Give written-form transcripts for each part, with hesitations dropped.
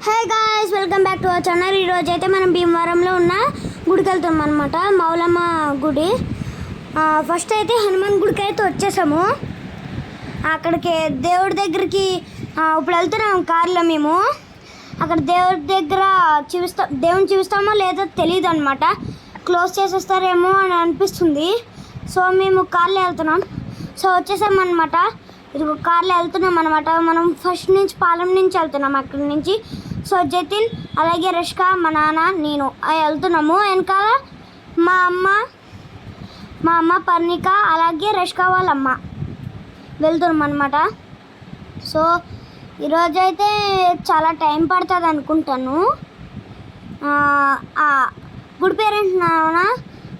Hey guys, welcome back to our channel. ఈరోజు అయితే మనం భీమవరంలో ఉన్న గుడికి వెళ్తాం అనమాట, మౌలమ్మ గుడి. ఫస్ట్ అయితే హనుమాన్ గుడికి అయితే వచ్చేసాము. అక్కడికి దేవుడి దగ్గరికి ఇప్పుడు వెళ్తున్నాం కార్లో మేము. అక్కడ దేవుడి దగ్గర దేవుని చూపిస్తామో లేదో తెలియదు అనమాట, క్లోజ్ చేసేస్తారేమో అని అనిపిస్తుంది. సో మేము కార్లో వెళ్తున్నాం. సో వచ్చేసామన్నమాట. ఇది కార్లో వెళ్తున్నాం అనమాట. మనం ఫస్ట్ నుంచి పాలెం నుంచి వెళ్తున్నాం అక్కడి నుంచి. సో జతిన్, అలాగే రష్క, మా నాన్న, నేను వెళ్తున్నాము. వెనకాల మా అమ్మ పర్ణిక, అలాగే రష్క వాళ్ళ అమ్మ వెళ్తున్నాం అనమాట. సో ఈరోజైతే చాలా టైం పడుతుంది అనుకుంటాను. గుడి పేరెంట్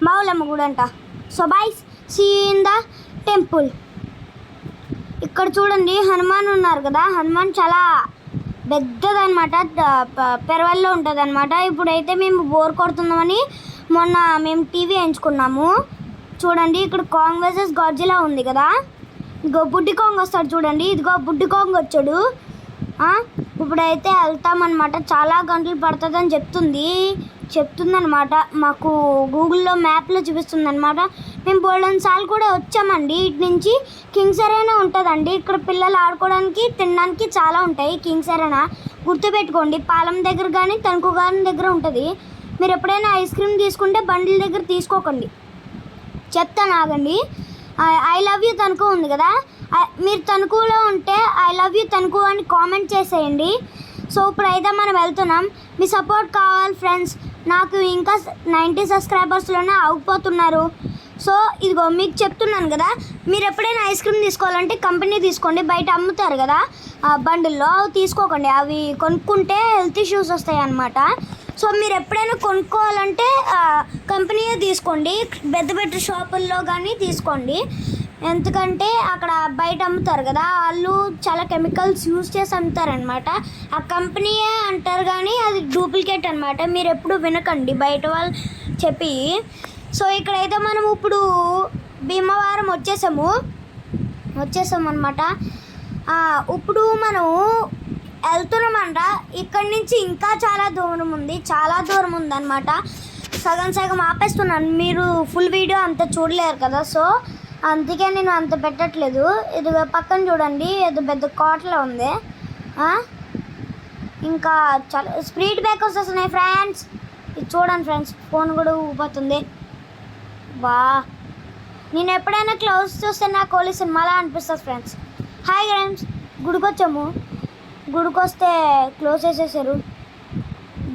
మౌలమ్మ గుడి అంట. So boys, see in the temple. ఇక్కడ చూడండి హనుమాన్ ఉన్నారు కదా, హనుమాన్ చాలా పెద్దదన్నమాట, పెరవల్లో ఉంటుంది అనమాట. ఇప్పుడైతే మేము బోర్ కొడుతుందామని మొన్న మేము టీవీ ఎంచుకున్నాము. చూడండి ఇక్కడ కాంగ్ వర్సెస్ గాడ్జిలా ఉంది కదా, ఇదిగో బుడ్డి కాంగ్ వస్తాడు చూడండి, ఇదిగో బుడ్డి కాంగ్ వచ్చాడు. ఇప్పుడైతే వెళ్తామన్నమాట. చాలా గంటలు పడుతుందని చెప్తుందన్నమాట. మాకు గూగుల్లో మ్యాప్లో చూపిస్తుంది అనమాట. మేము బోల్డెన్ సార్లు కూడా వచ్చామండి. ఇటు నుంచి కింగ్స్ అరేనా ఉంటుందండి. ఇక్కడ పిల్లలు ఆడుకోవడానికి తినడానికి చాలా ఉంటాయి. కింగ్స్ అరేనా గుర్తుపెట్టుకోండి, పాలెం దగ్గర కానీ తణుకు గారి దగ్గర ఉంటుంది. మీరు ఎప్పుడైనా ఐస్ క్రీమ్ తీసుకుంటే బండిల దగ్గర తీసుకోకండి, చెప్తాను ఆగండి. ఐ లవ్ యూ తణుకు ఉంది కదా, మీరు తణుకులో ఉంటే ఐ లవ్ యూ తణుకు అని కామెంట్ చేసేయండి. సో ఇప్పుడైతే మనం వెళ్తున్నాం. మీ సపోర్ట్ కావాలి ఫ్రెండ్స్. నాకు ఇంకా 90 సబ్స్క్రైబర్స్లోనే ఆగిపోతున్నారు. సో ఇదిగో మీకు చెప్తున్నాను కదా, మీరు ఎప్పుడైనా ఐస్ క్రీమ్ తీసుకోవాలంటే కంపెనీ తీసుకోండి. బయట అమ్ముతారు కదా బండిల్లో, అవి తీసుకోకండి. అవి కొనుక్కుంటే హెల్త్ ఇష్యూస్ వస్తాయి అన్నమాట. సో మీరు ఎప్పుడైనా కొనుక్కోవాలంటే కంపెనీయే తీసుకోండి, పెద్ద షాపుల్లో కానీ తీసుకోండి. ఎందుకంటే అక్కడ బయట అమ్ముతారు కదా, వాళ్ళు చాలా కెమికల్స్ యూజ్ చేసి అమ్ముతారనమాట. ఆ కంపెనీయే అంటారు కానీ అది డూప్లికేట్ అనమాట. మీరు ఎప్పుడు వినకండి బయట వాళ్ళు చెప్పి. సో ఇక్కడైతే మనం ఇప్పుడు భీమవరం వచ్చేసాము అనమాట. ఇప్పుడు మనం వెళ్తున్నామంట. ఇక్కడి నుంచి ఇంకా చాలా దూరం ఉందన్నమాట. సగం ఆపేస్తున్నాను, మీరు ఫుల్ వీడియో అంత చూడలేరు కదా. సో అందుకే నేను అంత పెట్టట్లేదు. ఇది పక్కన చూడండి, ఇది పెద్ద కోటలో ఉంది. ఇంకా చాలా స్పీడ్ బ్రేకర్స్ వస్తున్నాయి ఫ్రెండ్స్. ఇది చూడండి ఫ్రెండ్స్, ఫోన్ కూడా ఊపోతుంది. నేను ఎప్పుడైనా క్లోజ్ చూస్తే నా కోహ్లీ సినిమాలా అనిపిస్తుంది ఫ్రెండ్స్. హాయ్ ఫ్రెండ్స్, గుడికి వచ్చాము. గుడికి వస్తే క్లోజ్ చేసేసారు.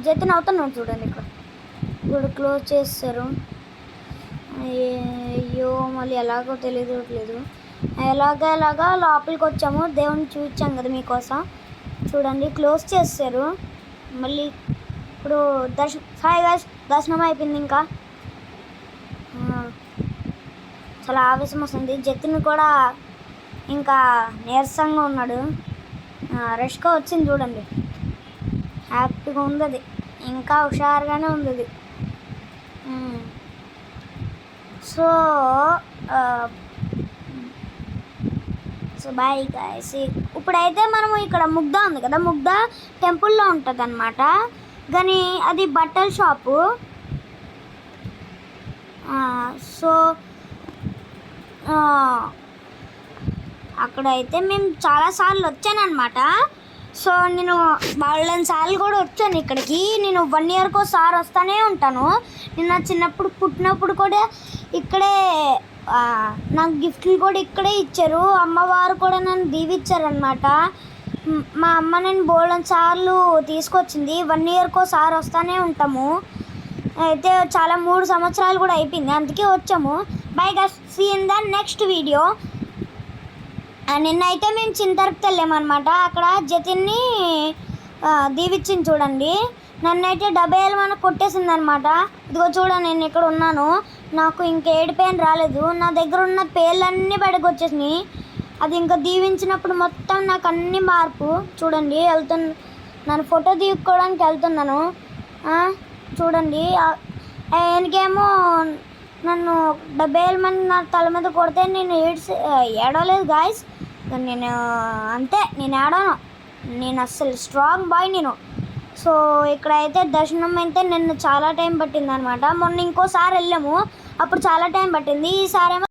జతిన్ అవుతున్నాను చూడండి, ఇక్కడ గుడి క్లోజ్ చేస్తారు. అయ్యో మళ్ళీ ఎలాగో తెలియట్లేదు. ఎలాగా లోపలికి వచ్చాము, దేవుని చూపించాం కదా మీకోసం. చూడండి క్లోజ్ చేస్తారు మళ్ళీ. ఇప్పుడు దర్శనం అయిపోయింది. ఇంకా చాలా ఆవేశం వస్తుంది. జతిన్ కూడా ఇంకా నీరసంగా ఉన్నాడు. రష్క వచ్చింది చూడండి, హ్యాపీగా ఉంది. అది ఇంకా హుషారుగానే ఉంది అది. So bye guys. ఇప్పుడైతే మనము ఇక్కడ ముగ్ధ ఉంది కదా, ముగ్ధ టెంపుల్లో ఉంటుంది అనమాట. కానీ అది బట్టల షాపు. సో అక్కడైతే మేము చాలాసార్లు వచ్చానమాట. సో నేను వాళ్ళని సార్లు కూడా వచ్చాను ఇక్కడికి. నేను 1 ఇయర్కి ఒకసారి వస్తూనే ఉంటాను. నేను చిన్నప్పుడు పుట్టినప్పుడు కూడా ఇక్కడే నాకు గిఫ్ట్లు కూడా ఇక్కడే ఇచ్చారు. అమ్మవారు కూడా నన్ను దీవిచ్చారనమాట. మా అమ్మ నేను బోల్డెన్ సార్లు తీసుకొచ్చింది. 1 ఇయర్కి ఒకసారి వస్తూనే ఉంటాము. అయితే చాలా 3 సంవత్సరాలు కూడా అయిపోయింది, అందుకే వచ్చాము. Bye guys, see in the next video. నిన్నైతే మేము చింతరపు వెళ్ళామన్నమాట. అక్కడ జతిన్ని దీవిచ్చింది చూడండి. నన్నైతే 70 మనకు కొట్టేసింది అనమాట. ఇదిగో చూడండి, నేను ఇక్కడ ఉన్నాను. నాకు ఇంకా ఏడిపోయిన రాలేదు. నా దగ్గర ఉన్న పేర్లన్నీ బయటకు వచ్చేసినాయి. అది ఇంకా దీవించినప్పుడు మొత్తం నాకు అన్ని మార్పు. చూడండి నన్ను ఫోటో తీసుకోవడానికి వెళ్తున్నాను. చూడండి ఆయనకేమో నన్ను 70 మంది నా తల మీద కొడితే నేను ఏడవలేదు గాయస్. నేను అంతే, నేను ఏడవను. నేను అస్సలు స్ట్రాంగ్ బాయ్. నేను సో ఇక్కడైతే దర్శనం అయితే నిన్న చాలా టైం పట్టింది అనమాట. మొన్న ఇంకోసారి వెళ్ళాము, అప్పుడు చాలా టైం పట్టింది. ఈసారి